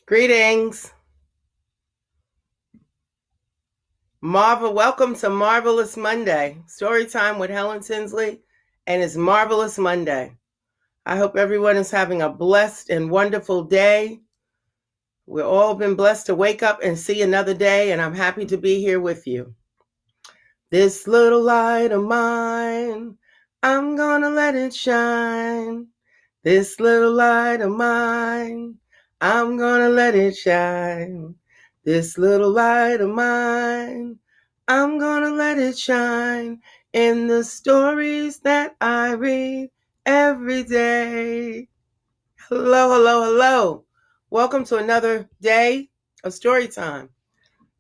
Greetings. Welcome to Marvelous Monday. Storytime with Helen Tinsley, and it's Marvelous Monday. I hope everyone is having a blessed and wonderful day. We've all been blessed to wake up and see another day, and I'm happy to be here with you. This little light of mine, I'm gonna let it shine. This little light of mine, I'm gonna let it shine. This little light of mine, I'm gonna let it shine in the stories that I read every day. Hello, hello, hello. Welcome to another day of story time.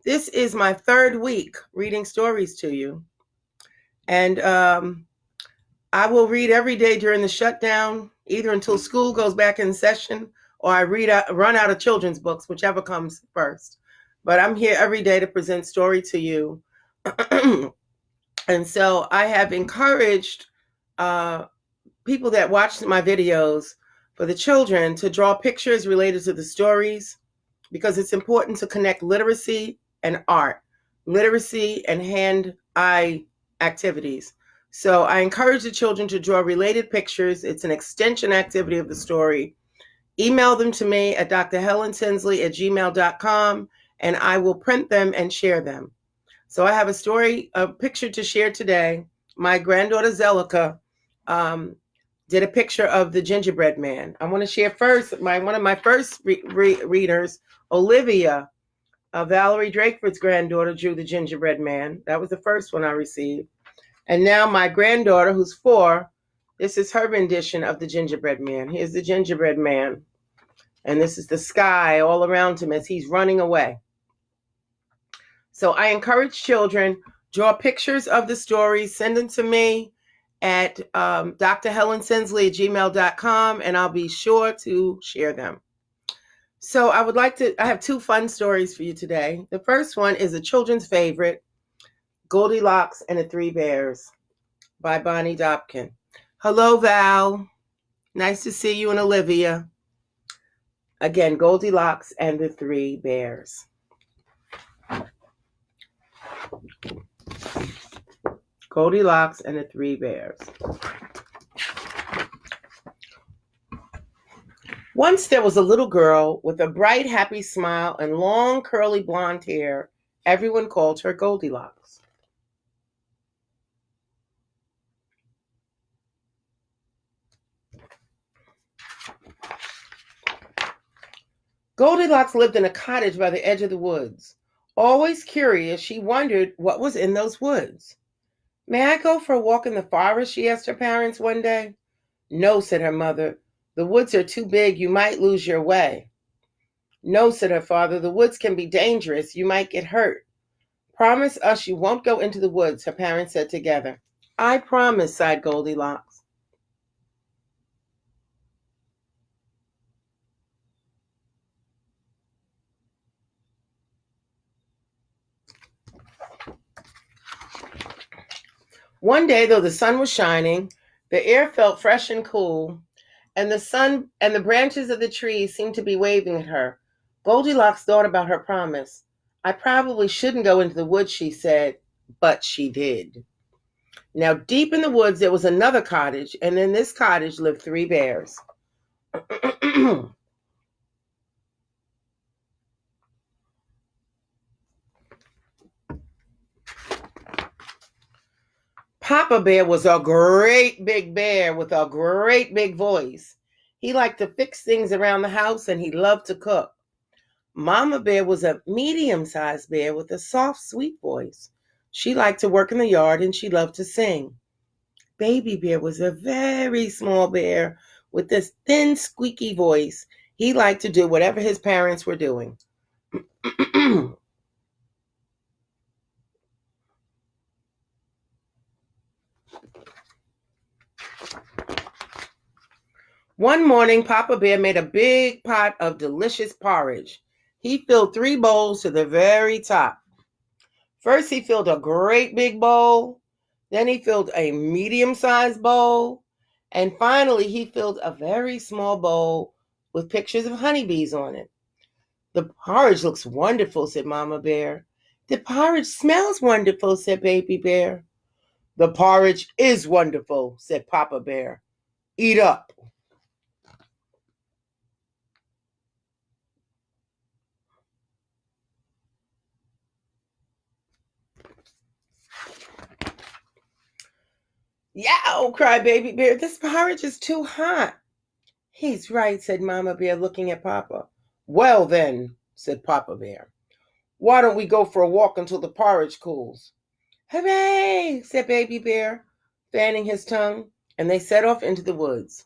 This is my third week reading stories to you. And I will read every day during the shutdown, either until school goes back in session or I run out of children's books, whichever comes first. But I'm here every day to present story to you. And so I have encouraged people that watch my videos for the children to draw pictures related to the stories, because it's important to connect literacy and art, literacy and hand-eye activities. So I encourage the children to draw related pictures. It's an extension activity of the story. Email them to me at drhelentinsley@gmail.com, and I will print them and share them. So I have a picture to share today. My granddaughter Zelica did a picture of the gingerbread man. I want to share first one of my first readers, Olivia, Valerie Drakeford's granddaughter, drew the gingerbread man. That was the first one I received. And now my granddaughter, who's 4, this is her rendition of the gingerbread man. Here's the gingerbread man. And this is the sky all around him as he's running away. So I encourage children, draw pictures of the stories, send them to me at drhelentinsley@gmail.com, and I'll be sure to share them. So I have 2 fun stories for you today. The first one is a children's favorite, Goldilocks and the 3 Bears by Bonnie Dobkin. Hello, Val. Nice to see you, and Olivia. Again, Goldilocks and the 3 Bears. Goldilocks and the 3 Bears. Once there was a little girl with a bright, happy smile and long, curly blonde hair. Everyone called her Goldilocks. Goldilocks lived in a cottage by the edge of the woods. Always curious, she wondered what was in those woods. "May I go for a walk in the forest?" she asked her parents one day. "No," said her mother. "The woods are too big. You might lose your way." "No," said her father. "The woods can be dangerous. You might get hurt." "Promise us you won't go into the woods," her parents said together. "I promise," sighed Goldilocks. One day, though the sun was shining, the air felt fresh and cool, and the branches of the trees seemed to be waving at her. Goldilocks thought about her promise. "I probably shouldn't go into the woods," she said, but she did. Now, deep in the woods, there was another cottage, and in this cottage lived 3 bears. Papa Bear was a great big bear with a great big voice. He liked to fix things around the house, and he loved to cook. Mama Bear was a medium-sized bear with a soft, sweet voice. She liked to work in the yard, and she loved to sing. Baby Bear was a very small bear with this thin, squeaky voice. He liked to do whatever his parents were doing. One morning, Papa Bear made a big pot of delicious porridge. He filled 3 bowls to the very top. First, he filled a great big bowl. Then he filled a medium-sized bowl. And finally, he filled a very small bowl with pictures of honeybees on it. "The porridge looks wonderful," said Mama Bear. "The porridge smells wonderful," said Baby Bear. "The porridge is wonderful," said Papa Bear. "Eat up." "Yow!" cried Baby Bear. "This porridge is too hot." "He's right," said Mama Bear, looking at Papa. "Well, then," said Papa Bear, "why don't we go for a walk until the porridge cools?" "Hooray!" said Baby Bear, fanning his tongue, and they set off into the woods.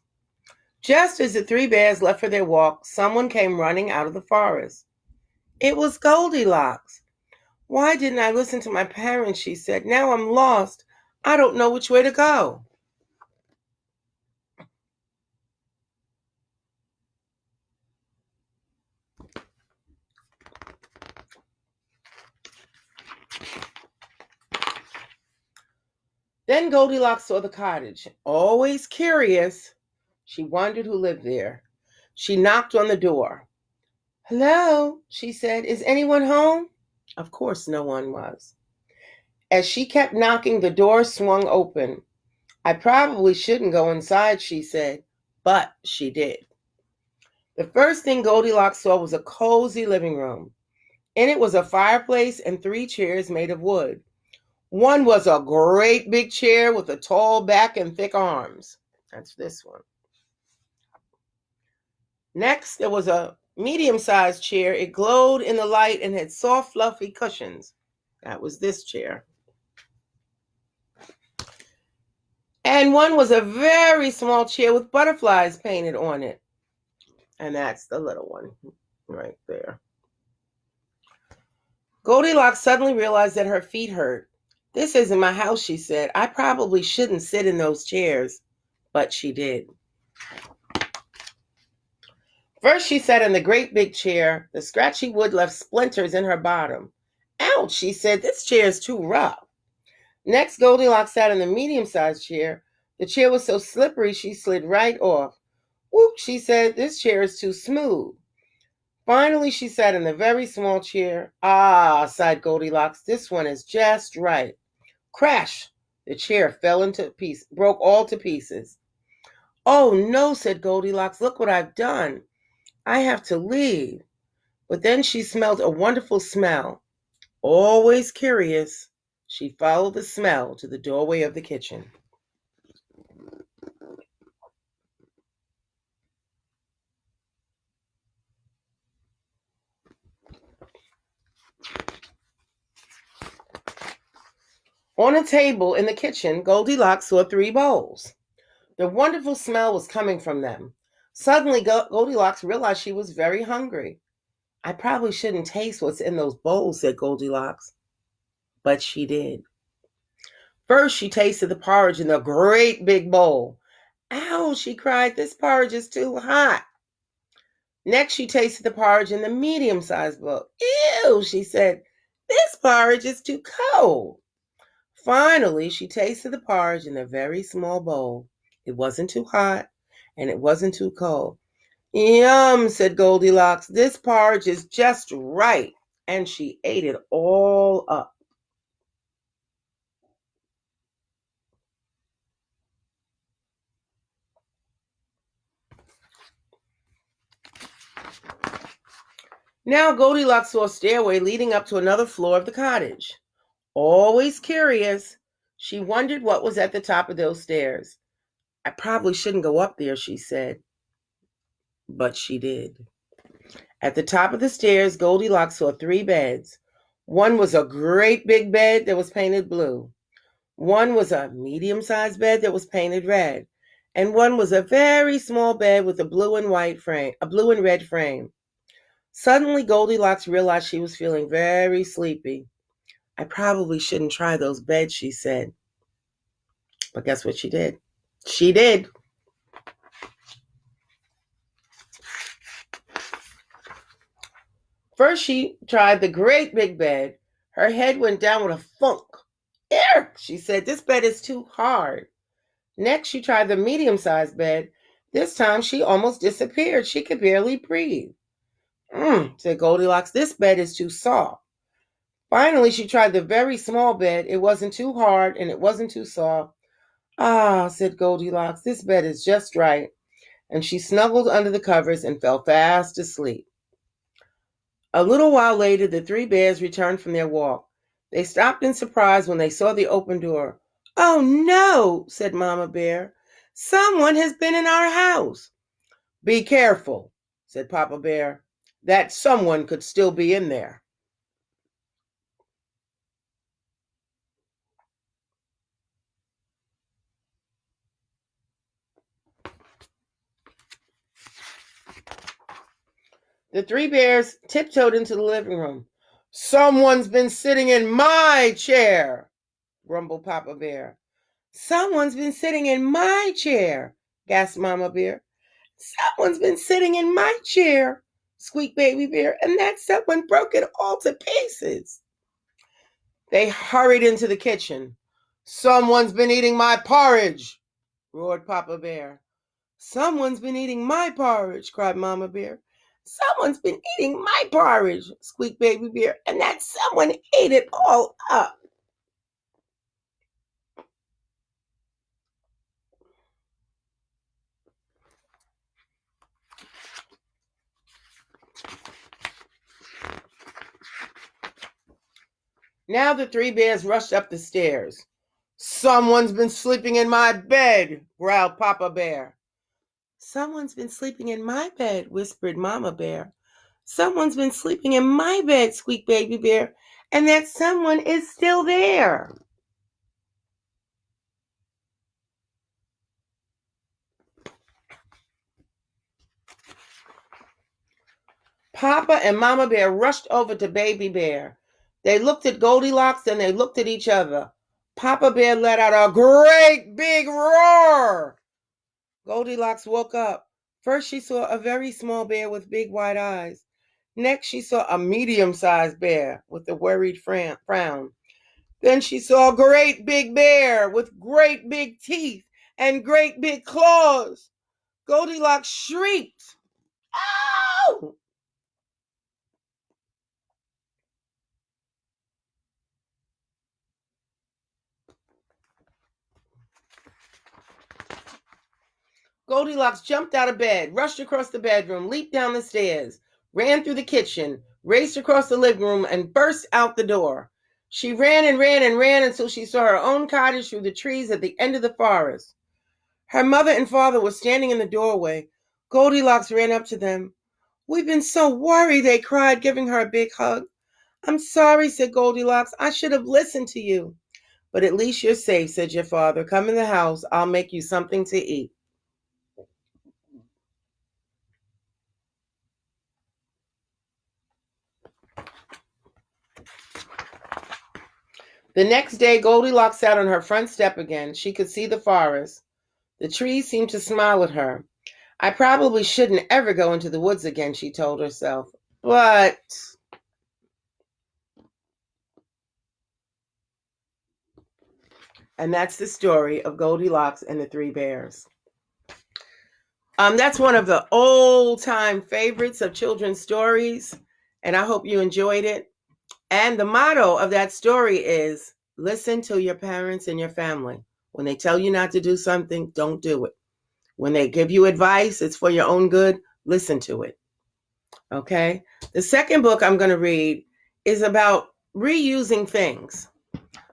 Just as the three bears left for their walk, someone came running out of the forest. It was Goldilocks. "Why didn't I listen to my parents?" she said. "Now I'm lost. I don't know which way to go." Then Goldilocks saw the cottage. Always curious, she wondered who lived there. She knocked on the door. "Hello," she said. "Is anyone home?" Of course no one was. As she kept knocking, the door swung open. "I probably shouldn't go inside," she said, but she did. The first thing Goldilocks saw was a cozy living room. In it was a fireplace and 3 chairs made of wood. One was a great big chair with a tall back and thick arms. That's this one. Next, there was a medium-sized chair. It glowed in the light and had soft, fluffy cushions. That was this chair. And one was a very small chair with butterflies painted on it. And that's the little one right there. Goldilocks suddenly realized that her feet hurt. "This isn't my house," she said. "I probably shouldn't sit in those chairs." But she did. First, she sat in the great big chair. The scratchy wood left splinters in her bottom. "Ouch," she said. "This chair is too rough." Next, Goldilocks sat in the medium-sized chair. The chair was so slippery she slid right off. "Whoop," she said. "This chair is too smooth." Finally, she sat in the very small chair. "Ah," sighed Goldilocks. "This one is just right." Crash! The chair fell into pieces, broke all to pieces. "Oh no," said Goldilocks. "Look what I've done. I have to leave." But then she smelled a wonderful smell. Always curious, she followed the smell to the doorway of the kitchen. On a table in the kitchen, Goldilocks saw 3 bowls. The wonderful smell was coming from them. Suddenly, Goldilocks realized she was very hungry. "I probably shouldn't taste what's in those bowls," said Goldilocks. But she did. First, she tasted the porridge in the great big bowl. "Ow," she cried. "This porridge is too hot." Next, she tasted the porridge in the medium-sized bowl. "Ew," she said. "This porridge is too cold." Finally, she tasted the porridge in a very small bowl. It wasn't too hot, and it wasn't too cold. "Yum," said Goldilocks. "This porridge is just right." And she ate it all up. Now Goldilocks saw a stairway leading up to another floor of the cottage. Always curious, she wondered what was at the top of those stairs. "I probably shouldn't go up there," she said. But she did. At the top of the stairs, Goldilocks saw 3 beds. One was a great big bed that was painted blue. One was a medium-sized bed that was painted red. And one was a very small bed with a blue and red frame. Suddenly, Goldilocks realized she was feeling very sleepy. "I probably shouldn't try those beds," she said. But guess what she did? She did. First, she tried the great big bed. Her head went down with a thunk. "Erk," she said. "This bed is too hard." Next, she tried the medium-sized bed. This time, she almost disappeared. She could barely breathe. Said Goldilocks. This bed is too soft. Finally, she tried the very small bed. It wasn't too hard and it wasn't too soft. Ah, said Goldilocks, this bed is just right. And she snuggled under the covers and fell fast asleep. A little while later, the three bears returned from their walk. They stopped in surprise when they saw the open door. Oh no, said Mama Bear. Someone has been in our house. Be careful, said Papa Bear. That someone could still be in there. The three bears tiptoed into the living room. Someone's been sitting in my chair, grumbled Papa Bear. Someone's been sitting in my chair, gasped Mama Bear. Someone's been sitting in my chair, squeaked Baby Bear, and that someone broke it all to pieces. They hurried into the kitchen. Someone's been eating my porridge, roared Papa Bear. Someone's been eating my porridge, cried Mama Bear. Someone's been eating my porridge, squeaked Baby Bear, and that someone ate it all up. Now the three bears rushed up the stairs. Someone's been sleeping in my bed, growled Papa Bear. Someone's been sleeping in my bed, whispered Mama Bear. Someone's been sleeping in my bed, squeaked Baby Bear, and that someone is still there. Papa and Mama Bear rushed over to Baby Bear. They looked at Goldilocks and they looked at each other. Papa Bear let out a great big roar. Goldilocks woke up. First, she saw a very small bear with big white eyes. Next, she saw a medium-sized bear with a worried frown. Then she saw a great big bear with great big teeth and great big claws. Goldilocks shrieked. Ow! Goldilocks jumped out of bed, rushed across the bedroom, leaped down the stairs, ran through the kitchen, raced across the living room, and burst out the door. She ran and ran and ran until she saw her own cottage through the trees at the end of the forest. Her mother and father were standing in the doorway. Goldilocks ran up to them. We've been so worried, they cried, giving her a big hug. I'm sorry, said Goldilocks. I should have listened to you. But at least you're safe, said your father. Come in the house. I'll make you something to eat. The next day, Goldilocks sat on her front step again. She could see the forest. The trees seemed to smile at her. I probably shouldn't ever go into the woods again, she told herself. But and that's the story of Goldilocks and the Three Bears. That's one of the old-time favorites of children's stories, and I hope you enjoyed it. And the motto of that story is listen to your parents and your family. When they tell you not to do something, don't do it. When they give you advice, it's for your own good, listen to it. Okay? The second book I'm going to read is about reusing things.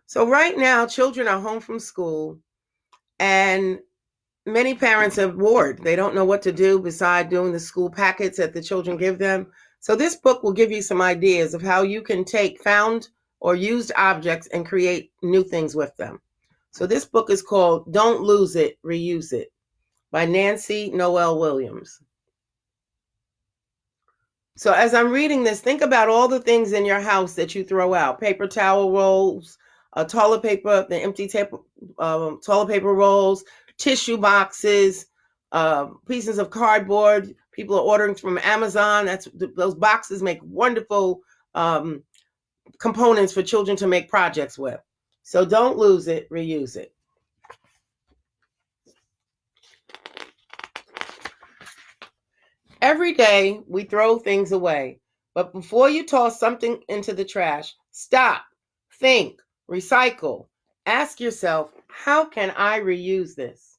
So right now, children are home from school, and many parents are bored. They don't know what to do besides doing the school packets that the children give them. So this book will give you some ideas of how you can take found or used objects and create new things with them. So this book is called Don't Lose It, Reuse It by Nancy Noel Williams. So as I'm reading this, think about all the things in your house that you throw out. Paper towel rolls, toilet paper, the empty toilet paper rolls, tissue boxes, pieces of cardboard. People are ordering from Amazon. Those boxes make wonderful components for children to make projects with. So don't lose it, reuse it. Every day we throw things away, but before you toss something into the trash, stop, think, recycle. Ask yourself, how can I reuse this?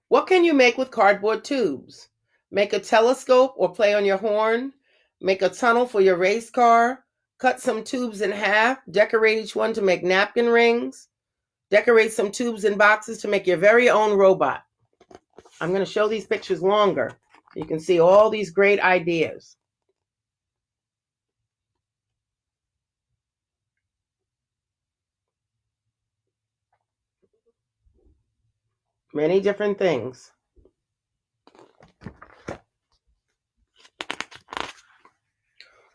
What can you make with cardboard tubes? Make a telescope or play on your horn. Make a tunnel for your race car. Cut some tubes in half. Decorate each one to make napkin rings. Decorate some tubes in boxes to make your very own robot. I'm going to show these pictures longer. You can see all these great ideas. Many different things.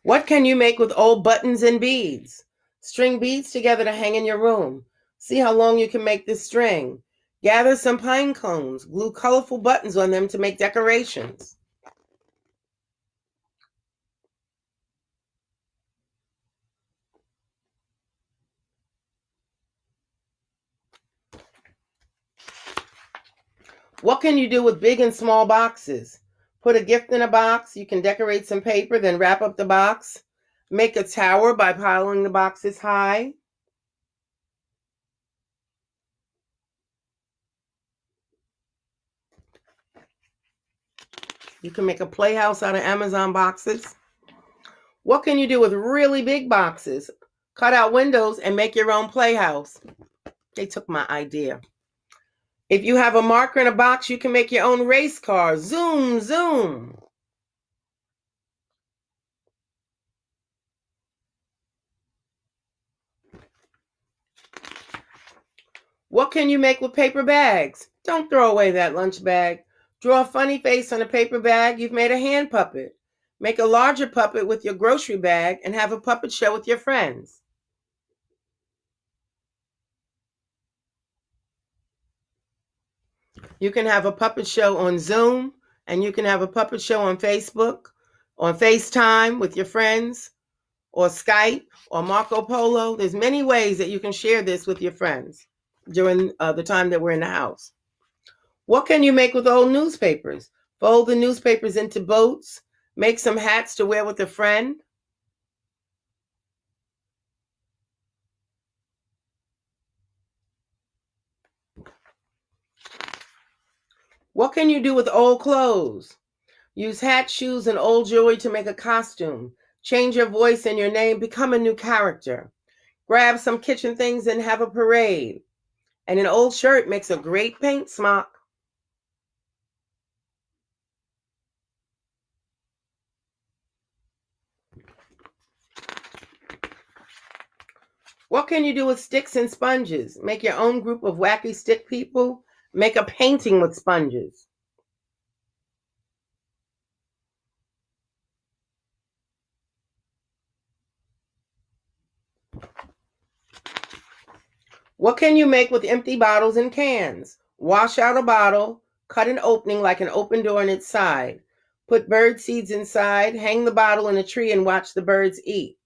What can you make with old buttons and beads? String beads together to hang in your room. See how long you can make this string. Gather some pine cones. Glue colorful buttons on them to make decorations. What can you do with big and small boxes? Put a gift in a box. You can decorate some paper, then wrap up the box. Make a tower by piling the boxes high. You can make a playhouse out of Amazon boxes. What can you do with really big boxes? Cut out windows and make your own playhouse. They took my idea. If you have a marker in a box, you can make your own race car. Zoom, zoom. What can you make with paper bags? Don't throw away that lunch bag. Draw a funny face on a paper bag. You've made a hand puppet. Make a larger puppet with your grocery bag and have a puppet show with your friends. You can have a puppet show on Zoom, and you can have a puppet show on Facebook, on FaceTime with your friends, or Skype, or Marco Polo. There's many ways that you can share this with your friends during the time that we're in the house. What can you make with old newspapers? Fold the newspapers into boats. Make some hats to wear with a friend. What can you do with old clothes? Use hats, shoes, and old jewelry to make a costume. Change your voice and your name. Become a new character. Grab some kitchen things and have a parade. And an old shirt makes a great paint smock. What can you do with sticks and sponges? Make your own group of wacky stick people. Make a painting with sponges. What can you make with empty bottles and cans? Wash out a bottle, cut an opening like an open door on its side. Put bird seeds inside, hang the bottle in a tree and watch the birds eat.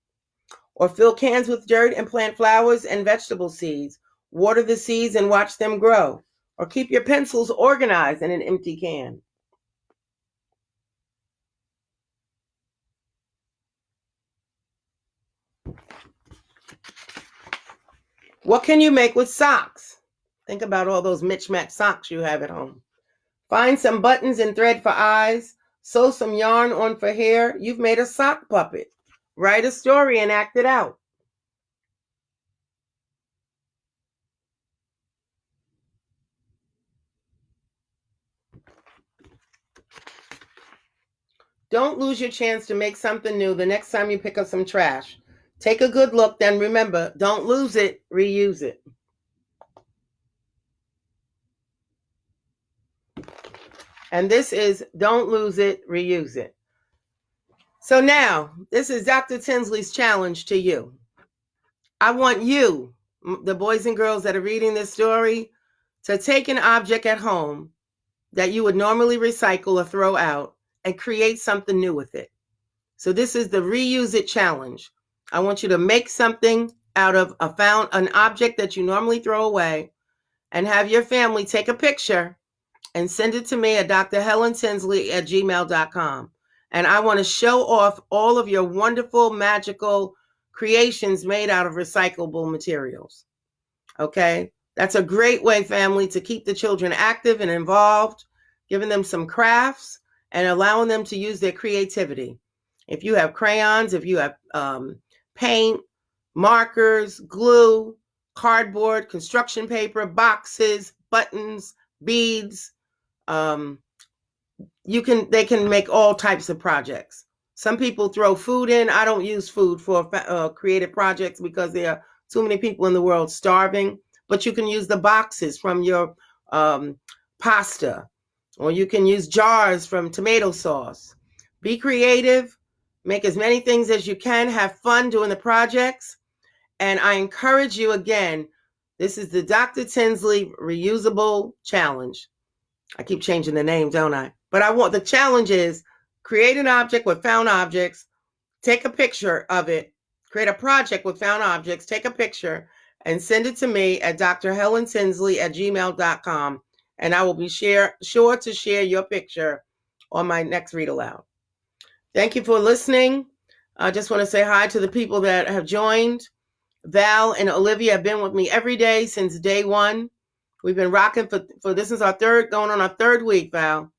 Or fill cans with dirt and plant flowers and vegetable seeds. Water the seeds and watch them grow. Or keep your pencils organized in an empty can. What can you make with socks? Think about all those mismatched socks you have at home. Find some buttons and thread for eyes. Sew some yarn on for hair. You've made a sock puppet. Write a story and act it out. Don't lose your chance to make something new the next time you pick up some trash. Take a good look, then remember, don't lose it, reuse it. And this is Don't Lose It, Reuse It. So now, this is Dr. Tinsley's challenge to you. I want you, the boys and girls that are reading this story, to take an object at home that you would normally recycle or throw out and create something new with it. So this is the Reuse It challenge. I want you to make something out of an object that you normally throw away, and have your family take a picture and send it to me at drhelentinsley@gmail.com. And I want to show off all of your wonderful, magical creations made out of recyclable materials. Okay? That's a great way, family, to keep the children active and involved, giving them some crafts and allowing them to use their creativity. If you have crayons, if you have paint, markers, glue, cardboard, construction paper, boxes, buttons, beads, they can make all types of projects. Some people throw food in. I don't use food for creative projects because there are too many people in the world starving. But you can use the boxes from your pasta, or you can use jars from tomato sauce. Be creative. Make as many things as you can. Have fun doing the projects. And I encourage you again, this is the Dr. Tinsley Reusable Challenge. I keep changing the name, don't I? But the challenge is create an object with found objects, take a picture of it, create a project with found objects, take a picture, and send it to me at drhelentinsley@gmail.com. And I will be sure to share your picture on my next read aloud. Thank you for listening. I just want to say hi to the people that have joined. Val and Olivia have been with me every day since day one. We've been rocking for this is going on our third week, Val.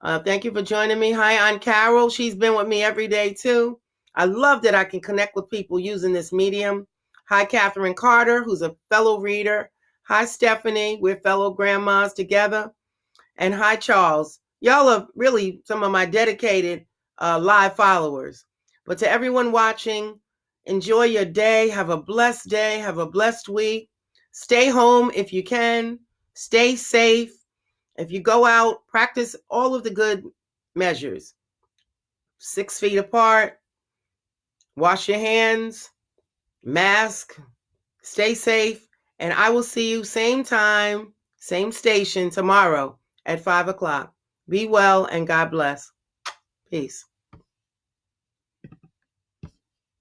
Thank you for joining me. Hi, Aunt Carol. She's been with me every day, too. I love that I can connect with people using this medium. Hi, Catherine Carter, who's a fellow reader. Hi, Stephanie. We're fellow grandmas together. And hi, Charles. Y'all are really some of my dedicated live followers. But to everyone watching, enjoy your day. Have a blessed day. Have a blessed week. Stay home if you can. Stay safe. If you go out, practice all of the good measures. 6 feet apart. Wash your hands. Mask. Stay safe. And I will see you same time, same station tomorrow at 5 o'clock. Be well and God bless. Peace.